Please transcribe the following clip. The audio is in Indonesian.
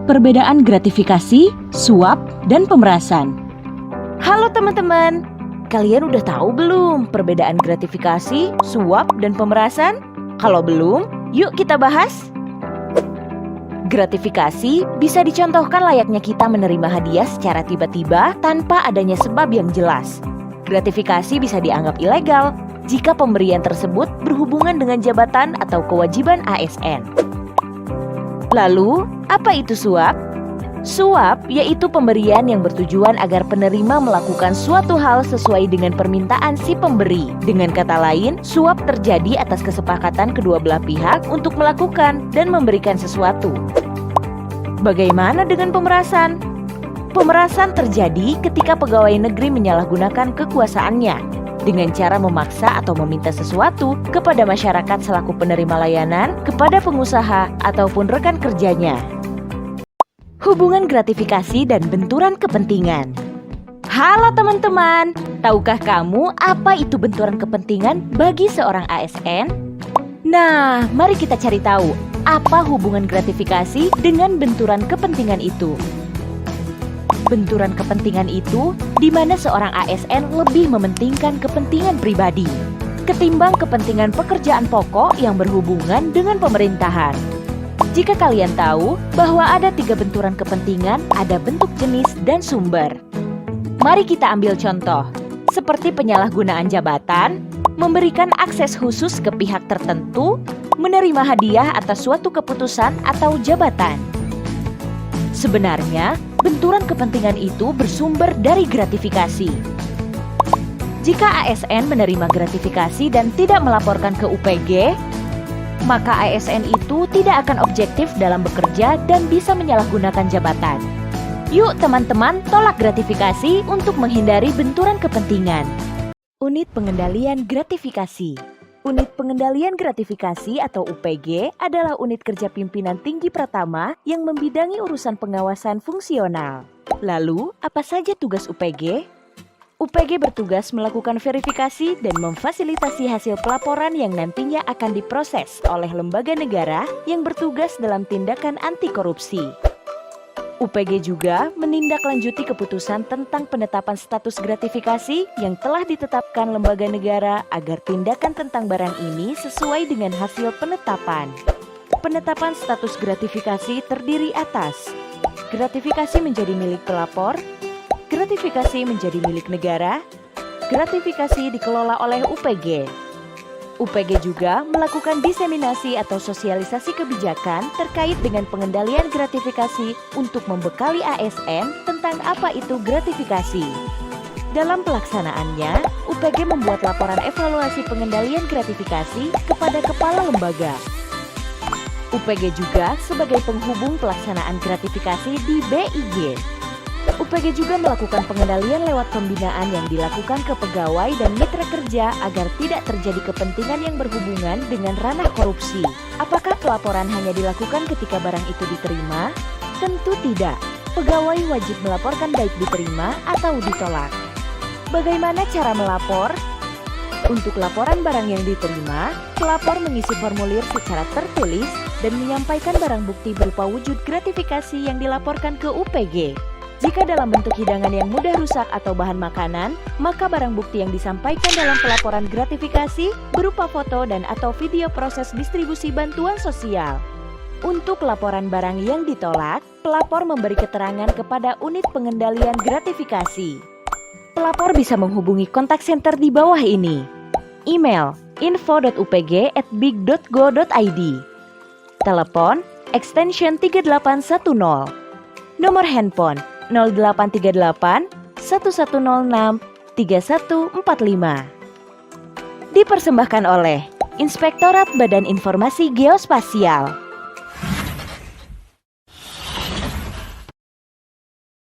Perbedaan gratifikasi, suap, dan pemerasan. Halo teman-teman, kalian udah tahu belum perbedaan gratifikasi, suap, dan pemerasan? Kalau belum, yuk kita bahas. Gratifikasi bisa dicontohkan layaknya kita menerima hadiah secara tiba-tiba tanpa adanya sebab yang jelas. Gratifikasi bisa dianggap ilegal jika pemberian tersebut berhubungan dengan jabatan atau kewajiban ASN. Lalu, apa itu suap? Suap yaitu pemberian yang bertujuan agar penerima melakukan suatu hal sesuai dengan permintaan si pemberi. Dengan kata lain, suap terjadi atas kesepakatan kedua belah pihak untuk melakukan dan memberikan sesuatu. Bagaimana dengan pemerasan? Pemerasan terjadi ketika pegawai negeri menyalahgunakan kekuasaannya dengan cara memaksa atau meminta sesuatu kepada masyarakat selaku penerima layanan, kepada pengusaha, ataupun rekan kerjanya. Hubungan gratifikasi dan benturan kepentingan. Halo teman-teman, tahukah kamu apa itu benturan kepentingan bagi seorang ASN? Nah, mari kita cari tahu apa hubungan gratifikasi dengan benturan kepentingan itu. Benturan kepentingan itu di mana seorang ASN lebih mementingkan kepentingan pribadi ketimbang kepentingan pekerjaan pokok yang berhubungan dengan pemerintahan. Jika kalian tahu bahwa ada 3 benturan kepentingan, ada bentuk, jenis, dan sumber. Mari kita ambil contoh, seperti penyalahgunaan jabatan, memberikan akses khusus ke pihak tertentu, menerima hadiah atas suatu keputusan atau jabatan. Sebenarnya, benturan kepentingan itu bersumber dari gratifikasi. Jika ASN menerima gratifikasi dan tidak melaporkan ke UPG, maka ASN itu tidak akan objektif dalam bekerja dan bisa menyalahgunakan jabatan. Yuk teman-teman, tolak gratifikasi untuk menghindari benturan kepentingan. Unit Pengendalian Gratifikasi. Unit Pengendalian Gratifikasi atau UPG adalah unit kerja pimpinan tinggi pertama yang membidangi urusan pengawasan fungsional. Lalu, apa saja tugas UPG? UPG bertugas melakukan verifikasi dan memfasilitasi hasil pelaporan yang nantinya akan diproses oleh lembaga negara yang bertugas dalam tindakan anti korupsi. UPG juga menindaklanjuti keputusan tentang penetapan status gratifikasi yang telah ditetapkan lembaga negara agar tindakan tentang barang ini sesuai dengan hasil penetapan. Penetapan status gratifikasi terdiri atas gratifikasi menjadi milik pelapor, gratifikasi menjadi milik negara, gratifikasi dikelola oleh UPG. UPG juga melakukan diseminasi atau sosialisasi kebijakan terkait dengan pengendalian gratifikasi untuk membekali ASN tentang apa itu gratifikasi. Dalam pelaksanaannya, UPG membuat laporan evaluasi pengendalian gratifikasi kepada kepala lembaga. UPG juga sebagai penghubung pelaksanaan gratifikasi di BIG. UPG juga melakukan pengendalian lewat pembinaan yang dilakukan ke pegawai dan mitra kerja agar tidak terjadi kepentingan yang berhubungan dengan ranah korupsi. Apakah pelaporan hanya dilakukan ketika barang itu diterima? Tentu tidak. Pegawai wajib melaporkan baik diterima atau ditolak. Bagaimana cara melapor? Untuk laporan barang yang diterima, pelapor mengisi formulir secara tertulis dan menyampaikan barang bukti berupa wujud gratifikasi yang dilaporkan ke UPG. Jika dalam bentuk hidangan yang mudah rusak atau bahan makanan, maka barang bukti yang disampaikan dalam pelaporan gratifikasi berupa foto dan atau video proses distribusi bantuan sosial. Untuk laporan barang yang ditolak, pelapor memberi keterangan kepada unit pengendalian gratifikasi. Pelapor bisa menghubungi kontak center di bawah ini. Email info.upg@big.go.id. Telepon extension 3810. Nomor handphone 0838 1106 3145. Dipersembahkan oleh Inspektorat Badan Informasi Geospasial.